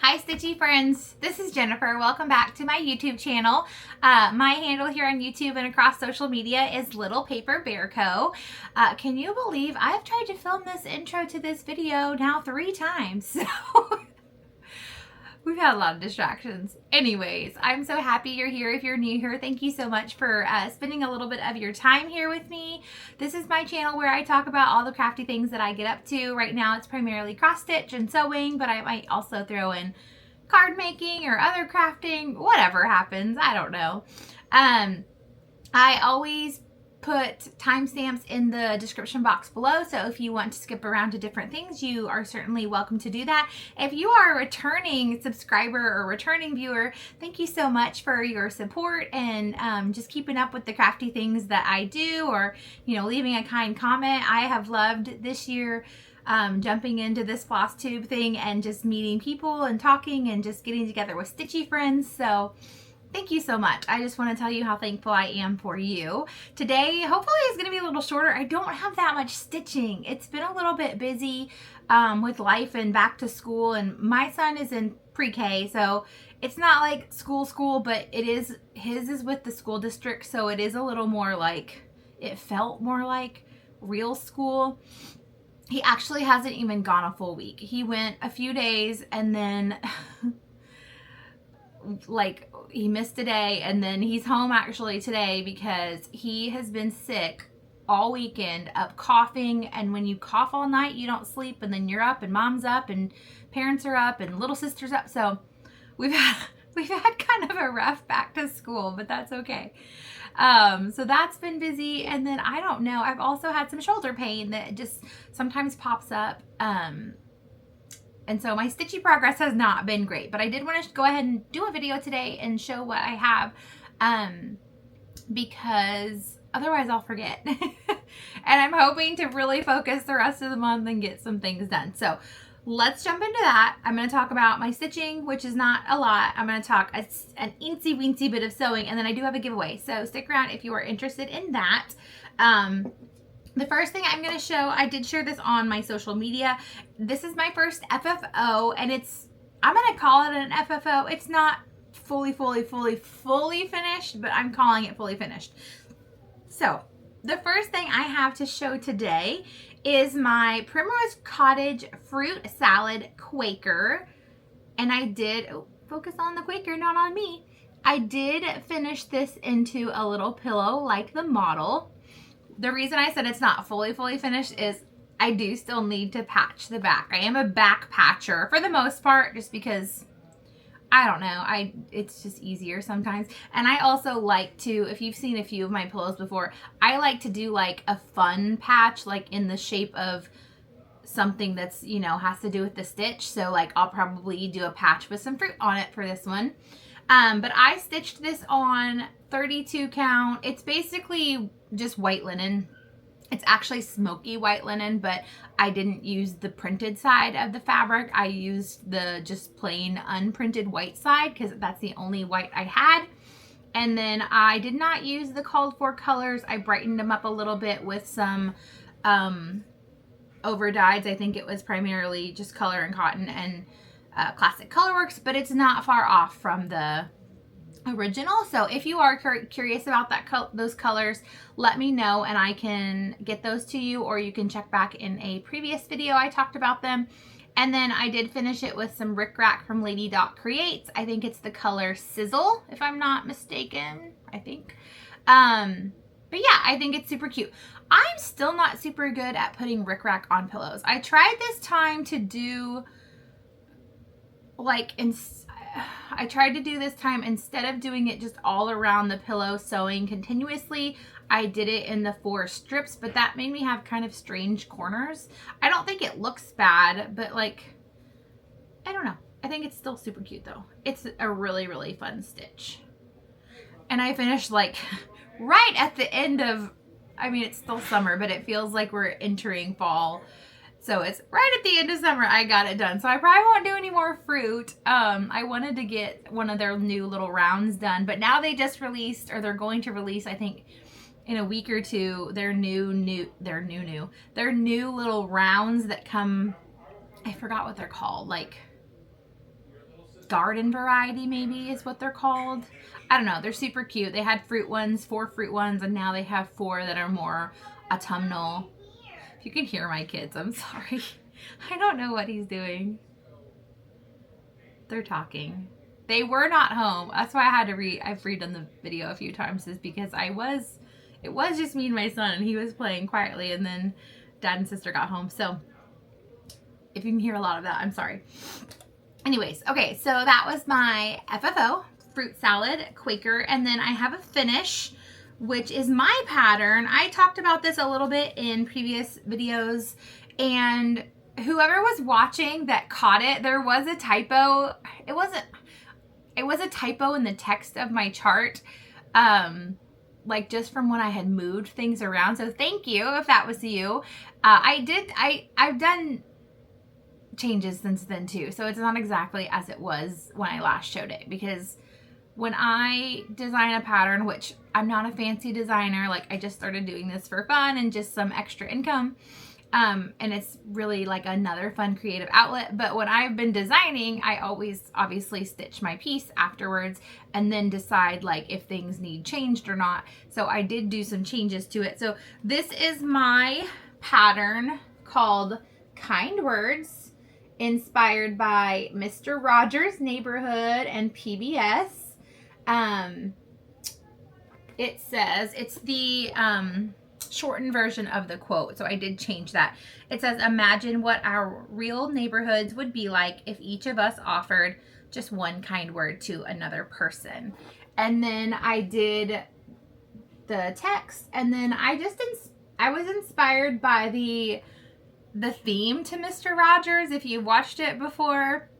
Hi Stitchy friends, this is Jennifer. Welcome back to my YouTube channel. My handle here on YouTube and across social media is Little Paper Bear Co. Can you believe I've tried to film this intro to this video now 3 times? So we've had a lot of distractions. Anyways, I'm so happy you're here. If you're new here, thank you so much for spending a little bit of your time here with me. This is my channel where I talk about all the crafty things that I get up to. Right now it's primarily cross stitch and sewing, but I might also throw in card making or other crafting, whatever happens. I don't know. I always put timestamps in the description box below, so if you want to skip around to different things, you are certainly welcome to do that. If you are a returning subscriber or returning viewer, thank you so much for your support and just keeping up with the crafty things that I do, or leaving a kind comment. I have loved this year jumping into this Flosstube thing and just meeting people and talking and just getting together with Stitchy friends. So thank you so much. I just want to tell you how thankful I am for you. Today, hopefully it's going to be a little shorter. I don't have that much stitching. It's been a little bit busy with life and back to school, and my son is in pre-K, so it's not like school, but his is with the school district, so it is a little more like, it felt more like real school. He actually hasn't even gone a full week. He went a few days and then like he missed a day, and then he's home actually today because he has been sick all weekend, up coughing, and when you cough all night you don't sleep, and then you're up and mom's up and parents are up and little sister's up. So we've had kind of a rough back to school, but that's okay. So that's been busy, and then I don't know, I've also had some shoulder pain that just sometimes pops up, and so my stitchy progress has not been great, but I did want to go ahead and do a video today and show what I have, because otherwise I'll forget. And I'm hoping to really focus the rest of the month and get some things done. So let's jump into that. I'm going to talk about my stitching, which is not a lot. I'm going to talk an eensy weensy bit of sewing, and then I do have a giveaway. So stick around if you are interested in that. The first thing I'm going to show, I did share this on my social media. This is my first FFO, and I'm going to call it an FFO. It's not fully finished, but I'm calling it fully finished. So the first thing I have to show today is my Primrose Cottage Fruit Salad Quaker. And I did, focus on the Quaker, not on me. I did finish this into a little pillow like the model. The reason I said it's not fully finished is I do still need to patch the back. I am a back patcher for the most part, just because, I don't know, it's just easier sometimes. And I also like to, if you've seen a few of my pillows before, I like to do like a fun patch, like in the shape of something that's, has to do with the stitch. So like I'll probably do a patch with some fruit on it for this one. But I stitched this on 32 count. It's basically just white linen. It's actually smoky white linen, but I didn't use the printed side of the fabric. I used the just plain unprinted white side because that's the only white I had. And then I did not use the called for colors. I brightened them up a little bit with some over dyes. I think it was primarily just Color and Cotton and Classic Colorworks, but it's not far off from the original. So if you are curious about those colors, let me know and I can get those to you, or you can check back in a previous video I talked about them. And then I did finish it with some rickrack from Lady Dot Creates. I think it's the color Sizzle, if I'm not mistaken, I think. But yeah, I think it's super cute. I'm still not super good at putting rickrack on pillows. I tried this time to do like, I tried to do this time, instead of doing it just all around the pillow sewing continuously, I did it in the 4 strips, but that made me have kind of strange corners. I don't think it looks bad, but like, I don't know. I think it's still super cute though. It's a really fun stitch. And I finished like right at the end of, I mean, it's still summer, but it feels like we're entering fall. So it's right at the end of summer I got it done. So I probably won't do any more fruit. I wanted to get one of their new little rounds done, but now they just released, or they're going to release, I think in a week or two, their new little rounds that come, I forgot what they're called, like garden variety maybe is what they're called. I don't know. They're super cute. They had fruit ones, 4 fruit ones, and now they have 4 that are more autumnal. If you can hear my kids, I'm sorry. I don't know what he's doing. They're talking. They were not home. That's why I had to I've redone the video a few times, is because it was just me and my son, and he was playing quietly, and then Dad and sister got home. So if you can hear a lot of that, I'm sorry. Anyways, okay, so that was my FFO, fruit salad, Quaker, and then I have a finish, which is my pattern. I talked about this a little bit in previous videos, and whoever was watching that caught it, there was a typo. It was a typo in the text of my chart, like just from when I had moved things around. So thank you if that was you. I've done changes since then too, so it's not exactly as it was when I last showed it, because when I design a pattern, which I'm not a fancy designer, like I just started doing this for fun and just some extra income, and it's really like another fun creative outlet. But when I've been designing, I always obviously stitch my piece afterwards and then decide like if things need changed or not. So I did do some changes to it. So this is my pattern called Kind Words, inspired by Mr. Rogers' Neighborhood and PBS. It says, it's the shortened version of the quote, so I did change that. It says, imagine what our real neighborhoods would be like if each of us offered just one kind word to another person. And then I did the text, and then I was inspired by the theme to Mr. Rogers. If you watched it before,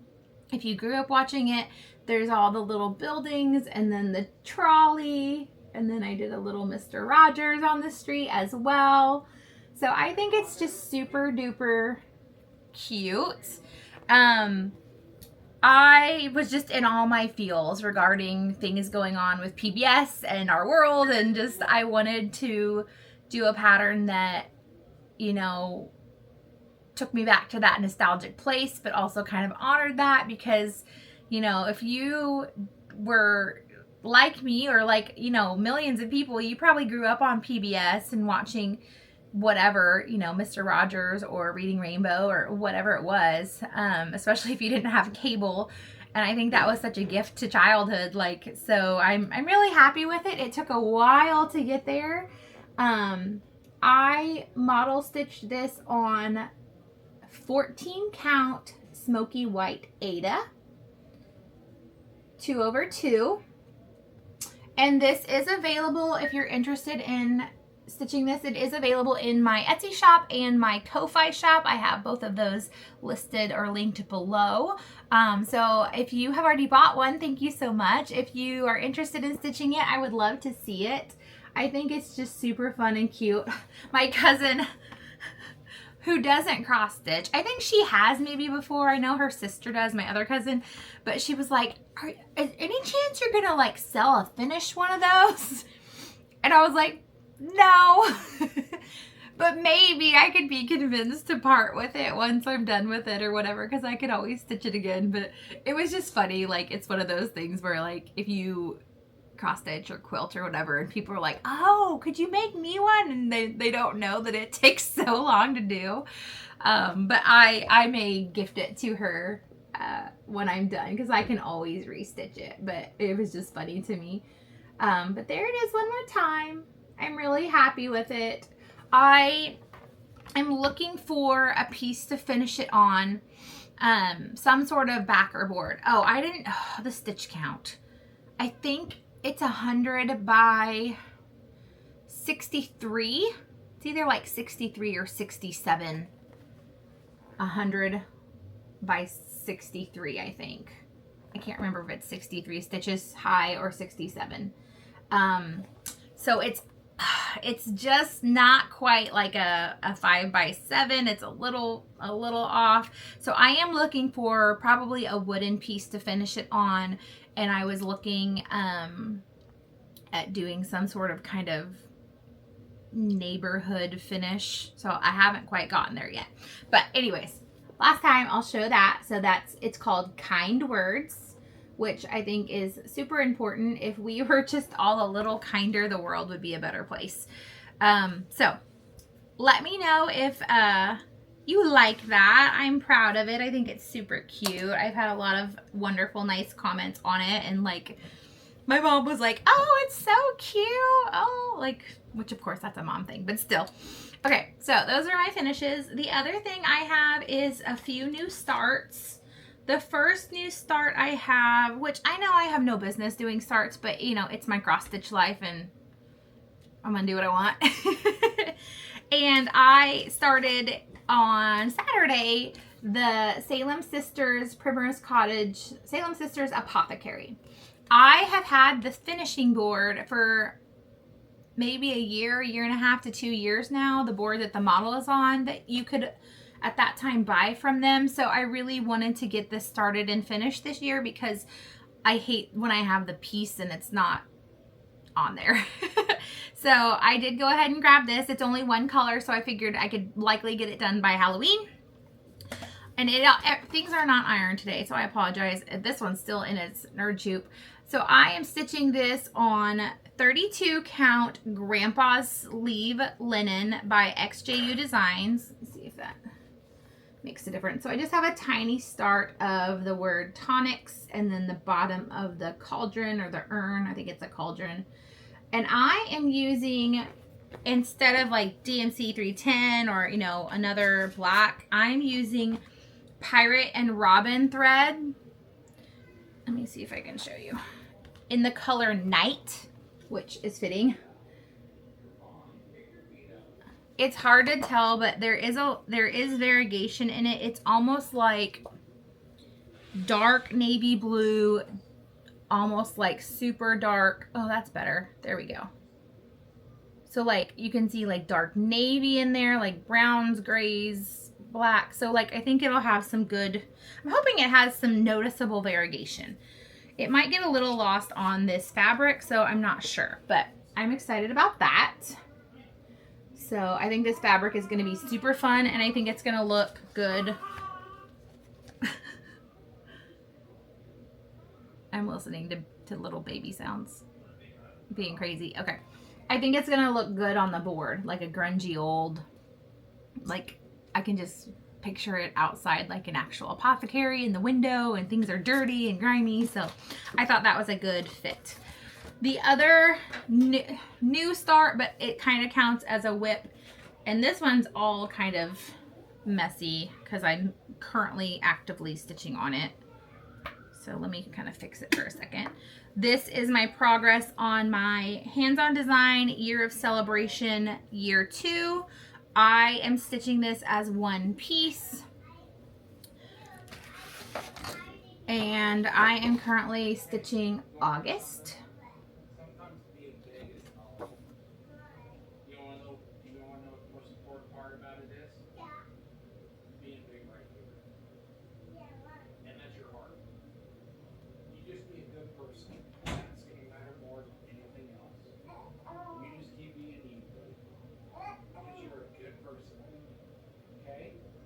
if you grew up watching it, there's all the little buildings and then the trolley, and then I did a little Mr. Rogers on the street as well. So I think it's just super duper cute. I was just in all my feels regarding things going on with PBS and our world, and just I wanted to do a pattern that, you know, took me back to that nostalgic place, but also kind of honored that, because, you know, if you were like me, or like, you know, millions of people, you probably grew up on PBS and watching whatever, you know, Mr. Rogers or Reading Rainbow or whatever it was, especially if you didn't have cable. And I think that was such a gift to childhood. Like, so I'm really happy with it. It took a while to get there. I model stitched this on 14 count smoky white Aida 2/2, and this is available if you're interested in stitching this. It is available in my Etsy shop and my Ko-Fi shop. I have both of those listed or linked below. So if you have already bought one, thank you so much. If you are interested in stitching it, I would love to see it. I think it's just super fun and cute. My cousin, who doesn't cross stitch, I think she has maybe before. I know her sister does, my other cousin, but she was like, is any chance you're gonna like sell a finished one of those? And I was like, no. But maybe I could be convinced to part with it once I'm done with it or whatever, because I could always stitch it again. But it was just funny. Like, it's one of those things where, like, if you cross stitch or quilt or whatever, and people are like, oh, could you make me one? And they don't know that it takes so long to do. But I may gift it to her when I'm done, because I can always restitch it. But it was just funny to me. But there it is one more time. I'm really happy with it. I'm looking for a piece to finish it on, some sort of backer board. Oh, the stitch count. I think it's 100 by 63. It's either like 63 or 67. 100 by 63, I think. I can't remember if it's 63 stitches high or 67. So it's just not quite like a 5 by 7. It's a little off. So I am looking for probably a wooden piece to finish it on, and I was looking at doing some sort of kind of neighborhood finish. So I haven't quite gotten there yet. But anyways, last time I'll show that. So it's called Kind Words. which I think is super important. If we were just all a little kinder, the world would be a better place. So let me know if you like that. I'm proud of it. I think it's super cute. I've had a lot of wonderful, nice comments on it, and like my mom was like, oh, it's so cute. Oh, like, which of course that's a mom thing, but still. Okay, so those are my finishes. The other thing I have is a few new starts. The first new start I have, which I know I have no business doing starts, but you know, it's my cross stitch life and I'm gonna do what I want. And I started on Saturday the Salem Sisters Primrose Cottage, Salem Sisters Apothecary. I have had the finishing board for maybe a year and a half to 2 years now, the board that the model is on, that you could at that time buy from them. So I really wanted to get this started and finished this year because I hate when I have the piece and it's not on there. So I did go ahead and grab this. It's only one color, so I figured I could likely get it done by Halloween. And things are not ironed today, so I apologize. This one's still in its nerd tube. So I am stitching this on 32 count Grandpa's Sleeve Linen by XJU Designs. Let's see if that makes a difference. So I just have a tiny start of the word tonics and then the bottom of the cauldron or the urn. I think it's a cauldron. And I am using, instead of like DMC 310 or, you know, another black, I'm using Pirate and Robin thread. Let me see if I can show you. In the color Night, which is fitting. It's hard to tell, but there is variegation in it. It's almost like dark navy blue, almost like super dark. Oh, that's better. There we go. So like you can see like dark navy in there, like browns, grays, black. So like I think it'll have some good, I'm hoping it has some noticeable variegation. It might get a little lost on this fabric, so I'm not sure, but I'm excited about that. So I think this fabric is going to be super fun, and I think it's going to look good. I'm listening to little baby sounds being crazy. Okay. I think it's going to look good on the board, like a grungy old, like I can just picture it outside like an actual apothecary in the window, and things are dirty and grimy. So I thought that was a good fit. The other new start, but it kind of counts as a whip, and this one's all kind of messy because I'm currently actively stitching on it. So let me kind of fix it for a second. This is my progress on my hands-on design year of celebration year 2. I am stitching this as one piece, and I am currently stitching August. Brother,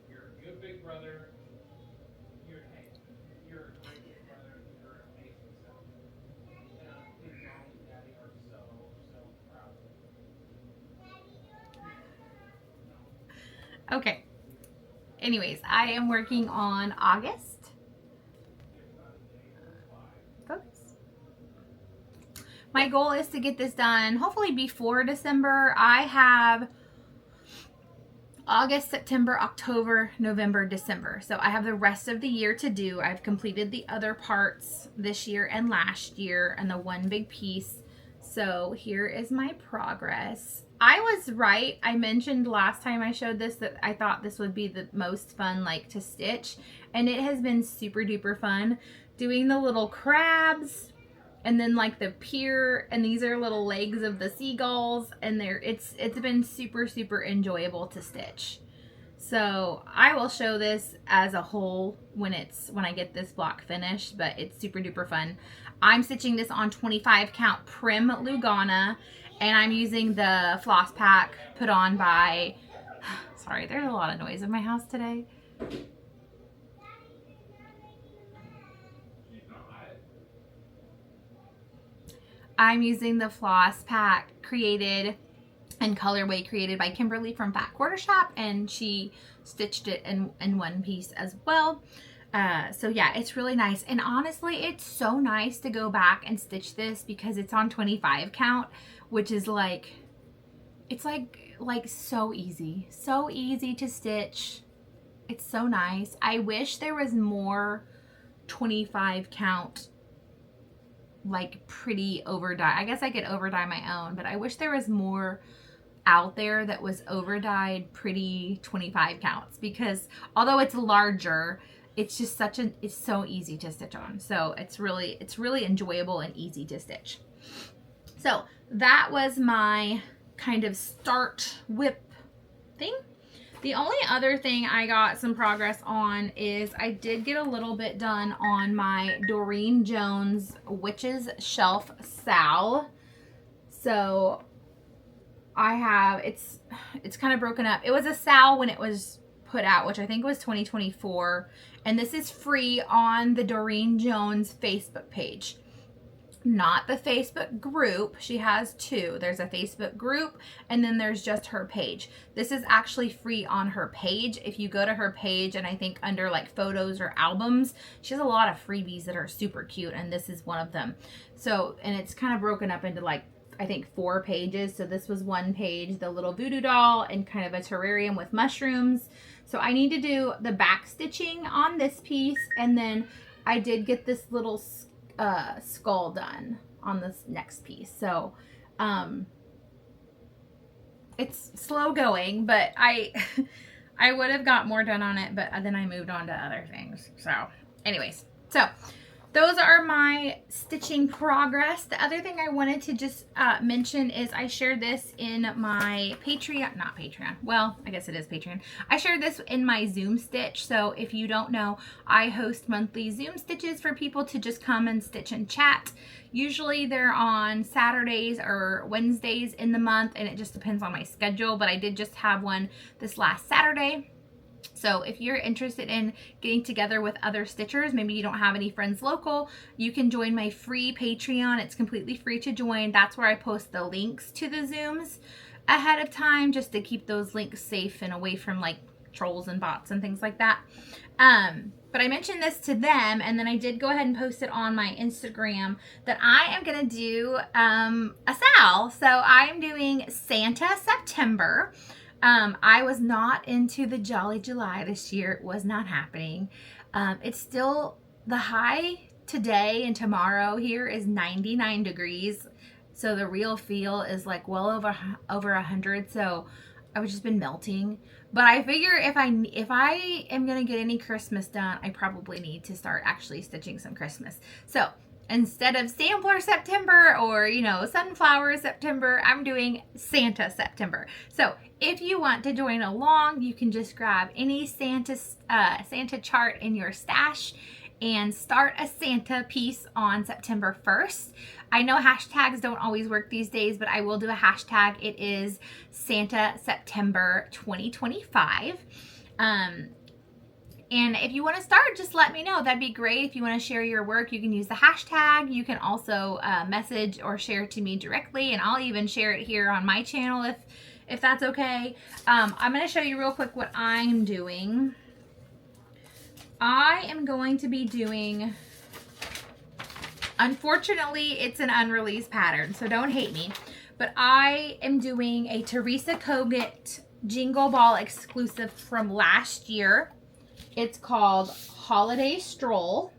you're a great big brother, you're amazing. So, you know, big mommy and daddy are so proud. Okay. Anyways, I am working on August. Focus. My goal is to get this done hopefully before December. I have August, September, October, November, December. So I have the rest of the year to do. I've completed the other parts this year and last year and the one big piece. So here is my progress. I was right. I mentioned last time I showed this that I thought this would be the most fun like to stitch, and it has been super duper fun doing the little crabs and then like the pier, and these are little legs of the seagulls, and it's been super enjoyable to stitch. So I will show this as a whole when I get this block finished, but it's super duper fun. I'm stitching this on 25 count Prim Lugana, and I'm using the floss pack put on by, sorry, there's a lot of noise in my house today. I'm using the floss pack created and colorway created by Kimberly from Fat Quarter Shop, and she stitched it in one piece as well. So yeah, it's really nice. And honestly, it's so nice to go back and stitch this because it's on 25 count, which is like, it's like so easy to stitch. It's so nice. I wish there was more 25 count, like pretty over dye. I guess I could over dye my own, but I wish there was more out there that was over dyed pretty 25 counts, because although it's larger, it's just it's so easy to stitch on. So it's really enjoyable and easy to stitch. So that was my kind of start whip thing. The only other thing I got some progress on is I did get a little bit done on my Doreen Jones Witch's Shelf Sal. So I have, it's kind of broken up. It was a sal when it was put out, which I think was 2024. And this is free on the Doreen Jones Facebook page. Not the Facebook group. She has two. There's a Facebook group and then there's just her page. This is actually free on her page. If you go to her page, and I think under like photos or albums, she has a lot of freebies that are super cute, and this is one of them. So, and it's kind of broken up into like, I think 4 pages. So this was one page, the little voodoo doll and kind of a terrarium with mushrooms. So I need to do the back stitching on this piece, and then I did get this little skull done on this next piece. So it's slow going, but I would have got more done on it, but then I moved on to other things. So anyways, so those are my stitching progress. The other thing I wanted to just mention is I shared this in my Patreon, not Patreon, well, I guess it is Patreon. I shared this in my Zoom stitch. So if you don't know, I host monthly Zoom stitches for people to just come and stitch and chat. Usually they're on Saturdays or Wednesdays in the month, and it just depends on my schedule, but I did just have one this last Saturday. So if you're interested in getting together with other stitchers, maybe you don't have any friends local, you can join my free Patreon. It's completely free to join. That's where I post the links to the Zooms ahead of time, just to keep those links safe and away from like trolls and bots and things like that. But I mentioned this to them, and then I did go ahead and post it on my Instagram that I am going to do a sal. So I'm doing Santa September. I was not into the Jolly July this year. It was not happening. It's still, the high today and tomorrow here is 99 degrees. So the real feel is like well over 100. So I've just been melting. But I figure if I am going to get any Christmas done, I probably need to start actually stitching some Christmas. So instead of Sampler September or, you know, Sunflower September, I'm doing Santa September. So if you want to join along, you can just grab any Santa chart in your stash and start a Santa piece on September 1st. I know hashtags don't always work these days, but I will do a hashtag. It is Santa September 2025. And if you want to start, just let me know. That'd be great. If you want to share your work, you can use the hashtag. You can also message or share to me directly, and I'll even share it here on my channel if that's okay. I'm going to show you real quick what I'm doing. I am going to be doing, unfortunately, it's an unreleased pattern, so don't hate me, but I am doing a Teresa Kogut Jingle Ball exclusive from last year. It's called Holiday Stroll.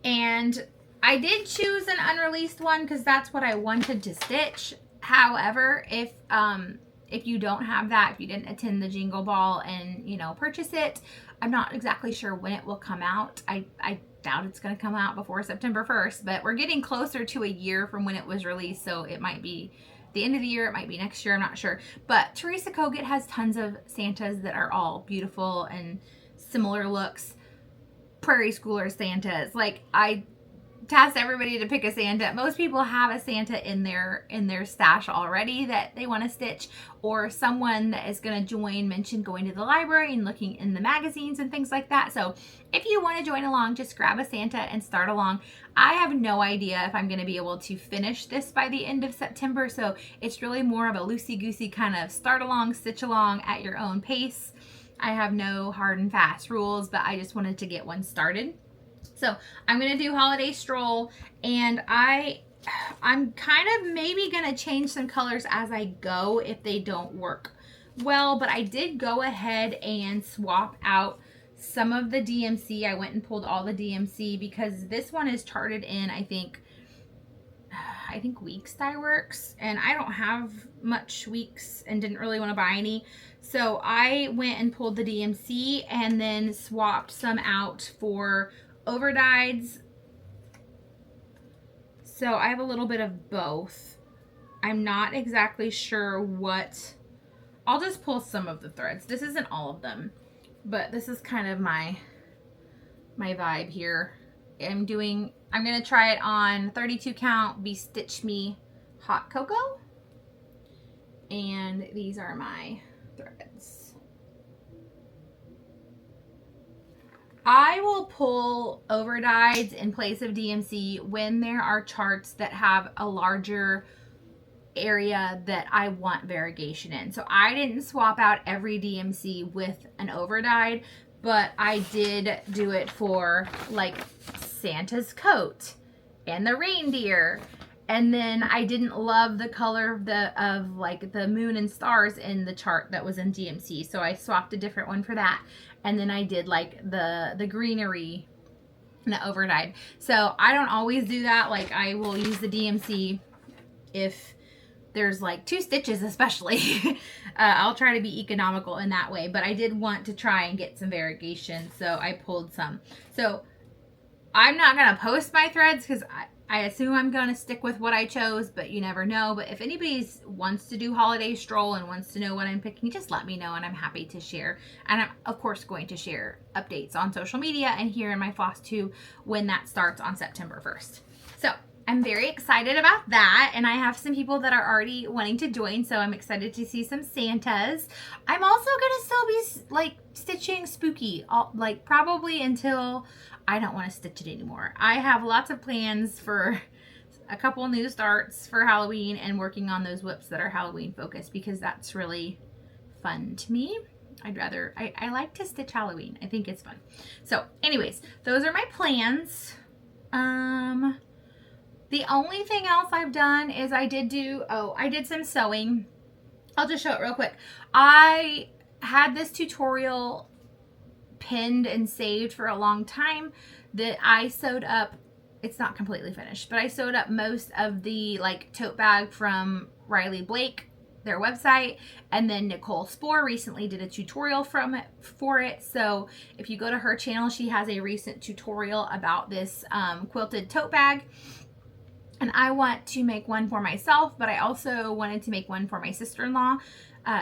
And I did choose an unreleased one because that's what I wanted to stitch. However, if you don't have that, if you didn't attend the Jingle Ball and, you know, purchase it, I'm not exactly sure when it will come out. I doubt it's going to come out before September 1st, but we're getting closer to a year from when it was released, so it might be the end of the year. It might be next year. I'm not sure. But Teresa Kogut has tons of Santas that are all beautiful and similar looks. Prairie Schooler Santas. Like, I tasked everybody to pick a Santa. Most people have a Santa in their stash already that they want to stitch, or someone that is going to join mentioned going to the library and looking in the magazines and things like that. So if you want to join along, just grab a Santa and start along. I have no idea if I'm going to be able to finish this by the end of September, so it's really more of a loosey-goosey kind of start along, stitch along at your own pace. I have no hard and fast rules, but I just wanted to get one started. So I'm going to do Holiday Stroll, and I'm kind of maybe going to change some colors as I go if they don't work well, but I did go ahead and swap out some of the DMC. I went and pulled all the DMC because this one is charted in, I think Weeks Dye Works, and I don't have much Weeks and didn't really want to buy any. So I went and pulled the DMC and then swapped some out for overdyes. So I have a little bit of both. I'm not exactly sure what. I'll just pull some of the threads. This isn't all of them, but this is kind of my vibe here. I'm going to try it on 32 count Be Stitch Me Hot Cocoa. And these are my threads. I will pull overdyes in place of DMC when there are charts that have a larger area that I want variegation in. So I didn't swap out every DMC with an overdyed, but I did do it for like Santa's coat and the reindeer. And then I didn't love the color of like the moon and stars in the chart that was in DMC. So I swapped a different one for that. And then I did like the greenery and the overdyed. So I don't always do that. Like, I will use the DMC if there's like 2 stitches especially. I'll try to be economical in that way. But I did want to try and get some variegation. So I pulled some. So I'm not going to post my threads because I assume I'm going to stick with what I chose, but you never know. But if anybody wants to do Holiday Stroll and wants to know what I'm picking, just let me know and I'm happy to share. And I'm, of course, going to share updates on social media and here in my Flosstube when that starts on September 1st. So I'm very excited about that. And I have some people that are already wanting to join, so I'm excited to see some Santas. I'm also going to still be like stitching Spooky, like probably until I don't want to stitch it anymore. I have lots of plans for a couple new starts for Halloween and working on those whips that are Halloween focused because that's really fun to me. I like to stitch Halloween. I think it's fun. So anyways, those are my plans. The only thing else I've done is I did some sewing. I'll just show it real quick. I had this tutorial pinned and saved for a long time that I sewed up. It's not completely finished, but I sewed up most of the like tote bag from Riley Blake, their website, and then Nicole Spohr recently did a tutorial for it. So if you go to her channel, she has a recent tutorial about this quilted tote bag. And I want to make one for myself, but I also wanted to make one for my sister-in-law.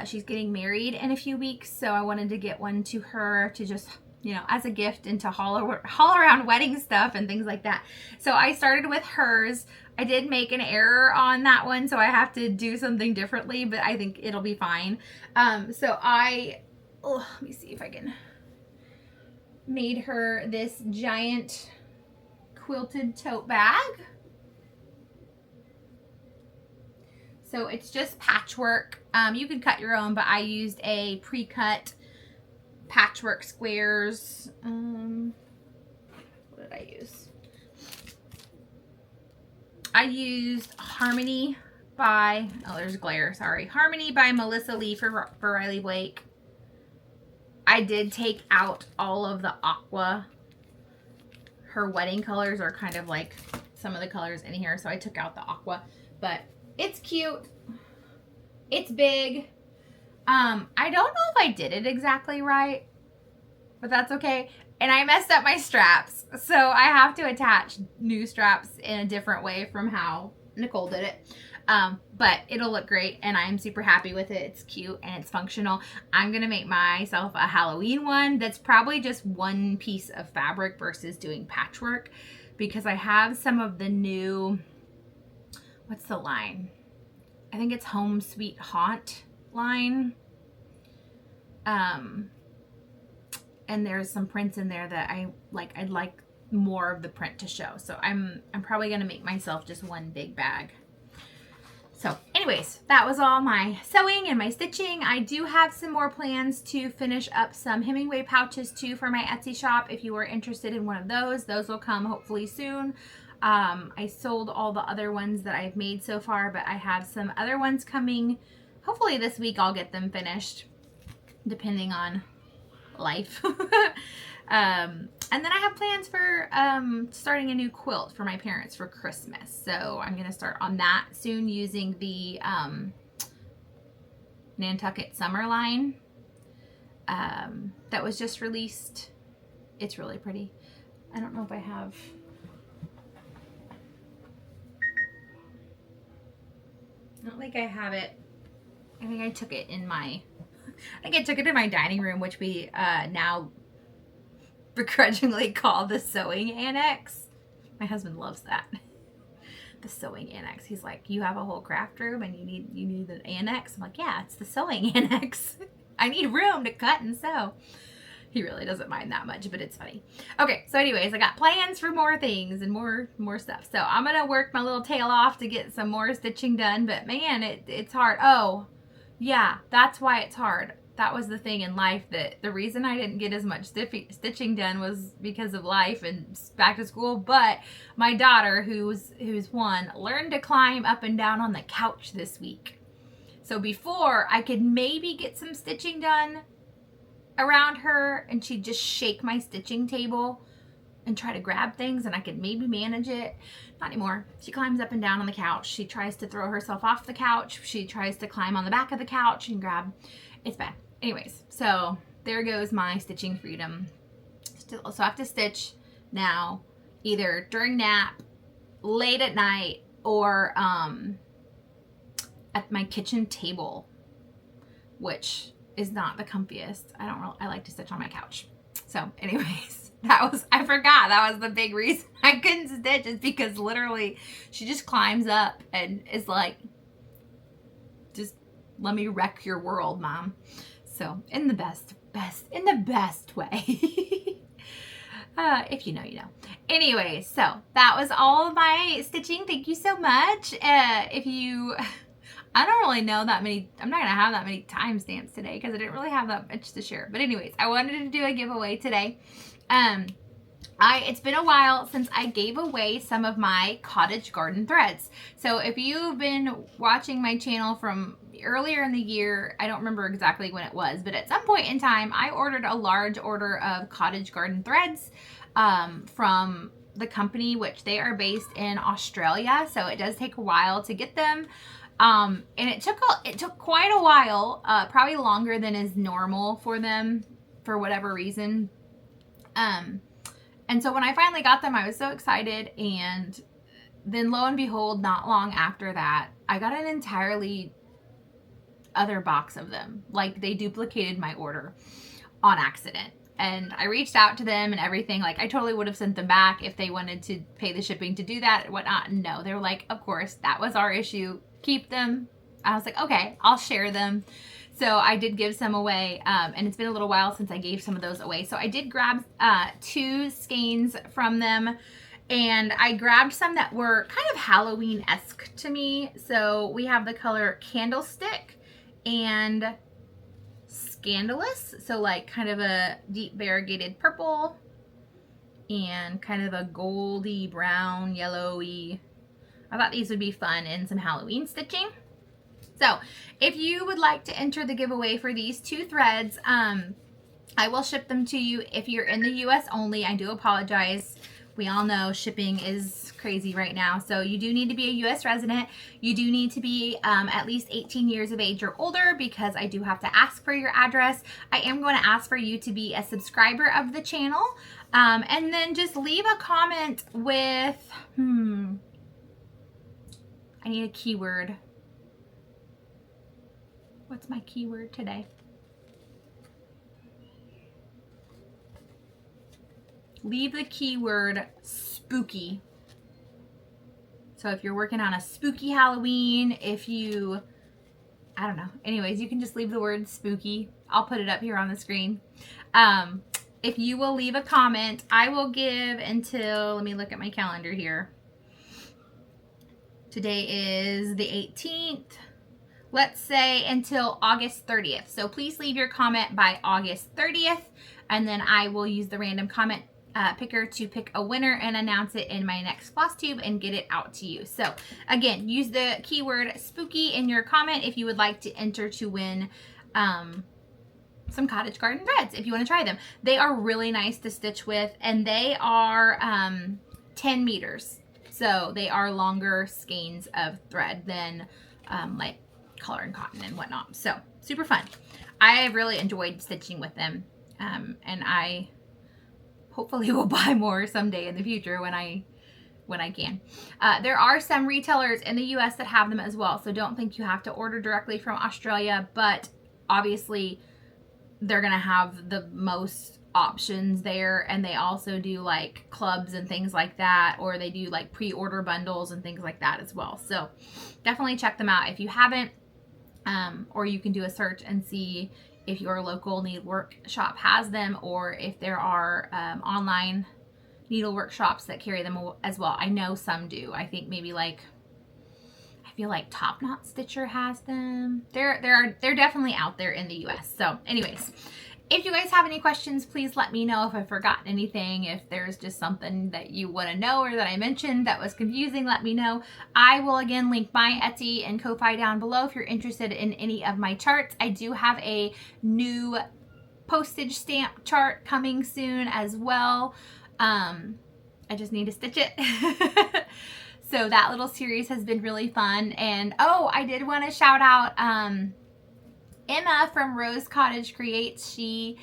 She's getting married in a few weeks, so I wanted to get one to her to just, you know, as a gift and to haul around wedding stuff and things like that. So I started with hers. I did make an error on that one, so I have to do something differently, but I think it'll be fine. So let me see if I can, made her this giant quilted tote bag. So it's just patchwork. You can cut your own, but I used a pre-cut patchwork squares. What did I use? I used Harmony by, there's glare, sorry. Harmony by Melissa Lee for Riley Blake. I did take out all of the aqua. Her wedding colors are kind of like some of the colors in here, so I took out the aqua, but it's cute. It's big. I don't know if I did it exactly right, but that's okay. And I messed up my straps, so I have to attach new straps in a different way from how Nicole did it. But it'll look great, and I'm super happy with it. It's cute and it's functional. I'm gonna make myself a Halloween one that's probably just one piece of fabric versus doing patchwork, because I have some of the new, what's the line? I think it's Home Sweet Haunt line. And there's some prints in there that I'd like more of the print to show. So I'm probably gonna make myself just one big bag. So anyways, that was all my sewing and my stitching. I do have some more plans to finish up some Hemingway pouches too for my Etsy shop. If you are interested in one of those will come hopefully soon. I sold all the other ones that I've made so far, but I have some other ones coming. Hopefully this week I'll get them finished, depending on life. And then I have plans for starting a new quilt for my parents for Christmas. So I'm going to start on that soon using the Nantucket Summer line that was just released. It's really pretty. I don't know if I have... I don't think I have it. I think I took it in my... I think I took it in my dining room, which we now begrudgingly call the sewing annex. My husband loves that. The sewing annex. He's like, you have a whole craft room and you need an annex? I'm like, yeah, it's the sewing annex. I need room to cut and sew. He really doesn't mind that much, but it's funny. Okay, so anyways, I got plans for more things and more stuff. So I'm gonna work my little tail off to get some more stitching done, but man, it's hard. Oh, yeah, that's why it's hard. That was the thing in life, that the reason I didn't get as much stitching done was because of life and back to school. But my daughter, who's one, learned to climb up and down on the couch this week. So before, I could maybe get some stitching done around her, and she'd just shake my stitching table and try to grab things, and I could maybe manage it. Not anymore. She climbs up and down on the couch. She tries to throw herself off the couch. She tries to climb on the back of the couch and grab. It's bad. Anyways, so there goes my stitching freedom. So I have to stitch now either during nap, late at night, or at my kitchen table, which is not the comfiest. I like to stitch on my couch. So anyways, I forgot that was the big reason I couldn't stitch, is because literally she just climbs up and is like, just let me wreck your world, Mom. So in the best way. If you know, you know. Anyway, so that was all of my stitching. Thank you so much. I don't really know that many, I'm not going to have that many timestamps today because I didn't really have that much to share. But anyways, I wanted to do a giveaway today. It's been a while since I gave away some of my cottage garden threads. So if you've been watching my channel from earlier in the year, I don't remember exactly when it was, but at some point in time, I ordered a large order of cottage garden threads from the company, which they are based in Australia. So it does take a while to get them. And it took quite a while, probably longer than is normal for them for whatever reason. And so when I finally got them, I was so excited. And then lo and behold, not long after that, I got an entirely other box of them. Like, they duplicated my order on accident. And I reached out to them and everything. Like, I totally would have sent them back if they wanted to pay the shipping to do that and whatnot. No, they were like, of course, that was our issue. Keep them. I was like, okay, I'll share them. So I did give some away, and it's been a little while since I gave some of those away. So I did grab 2 skeins from them, and I grabbed some that were kind of Halloween-esque to me. So we have the color Candlestick and Scandalous. So like kind of a deep variegated purple and kind of a goldy brown, yellowy. I thought these would be fun in some Halloween stitching. So if you would like to enter the giveaway for these 2 threads, I will ship them to you. If you're in the US only, I do apologize. We all know shipping is crazy right now. So you do need to be a US resident. You do need to be at least 18 years of age or older, because I do have to ask for your address. I am going to ask for you to be a subscriber of the channel. And then just leave a comment with, I need a keyword. What's my keyword today? Leave the keyword spooky. So if you're working on a spooky Halloween, if you, I don't know. Anyways, you can just leave the word spooky. I'll put it up here on the screen. If you will leave a comment, I will give until, let me look at my calendar here. Today is the 18th. Let's say until August 30th. So please leave your comment by August 30th, and then I will use the random comment picker to pick a winner and announce it in my next Flosstube and get it out to you. So again, use the keyword spooky in your comment if you would like to enter to win some cottage garden threads if you want to try them. They are really nice to stitch with, and they are 10 meters. So they are longer skeins of thread than like color and cotton and whatnot. So super fun. I really enjoyed stitching with them, and I hopefully will buy more someday in the future when I can. There are some retailers in the US that have them as well, so don't think you have to order directly from Australia, but obviously they're gonna have the most options there, and they also do like clubs and things like that, or they do like pre-order bundles and things like that as well. So definitely check them out if you haven't, or you can do a search and see if your local needlework shop has them, or if there are online needlework shops that carry them as well. I know some do. I think maybe like, I feel like Top Knot Stitcher has them. They're definitely out there in the US. So anyways, if you guys have any questions, please let me know if I've forgotten anything. If there's just something that you want to know or that I mentioned that was confusing, let me know. I will again link my Etsy and Ko-Fi down below if you're interested in any of my charts. I do have a new postage stamp chart coming soon as well. I just need to stitch it. So that little series has been really fun. And oh, I did want to shout out Emma from Rose Cottage Creates. She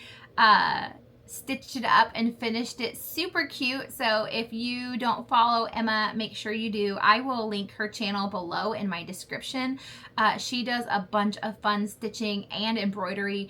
stitched it up and finished it super cute. So if you don't follow Emma, make sure you do. I will link her channel below in my description. She does a bunch of fun stitching and embroidery.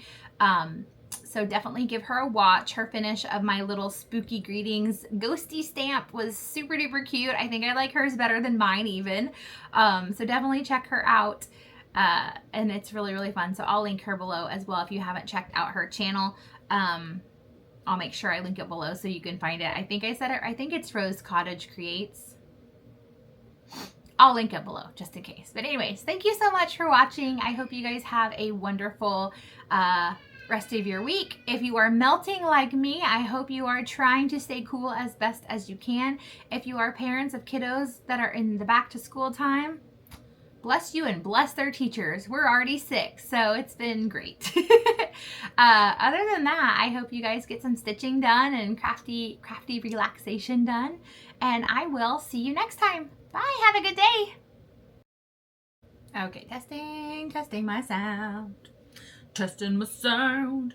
So definitely give her a watch. Her finish of my little spooky greetings ghosty stamp was super duper cute. I think I like hers better than mine even. So definitely check her out. And it's really, really fun. So I'll link her below as well if you haven't checked out her channel. I'll make sure I link it below so you can find it. I think I said it. I think it's Rose Cottage Creates. I'll link it below just in case. But anyways, thank you so much for watching. I hope you guys have a wonderful rest of your week. If you are melting like me, I hope you are trying to stay cool as best as you can. If you are parents of kiddos that are in the back to school time, bless you and bless their teachers. We're already 6, so it's been great. Other than that, I hope you guys get some stitching done and crafty relaxation done. And I will see you next time. Bye. Have a good day. Okay, testing my sound. Testing my sound.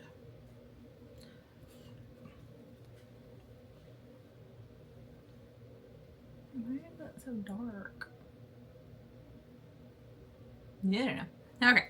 Why is that so dark? Yeah, I don't know. Okay.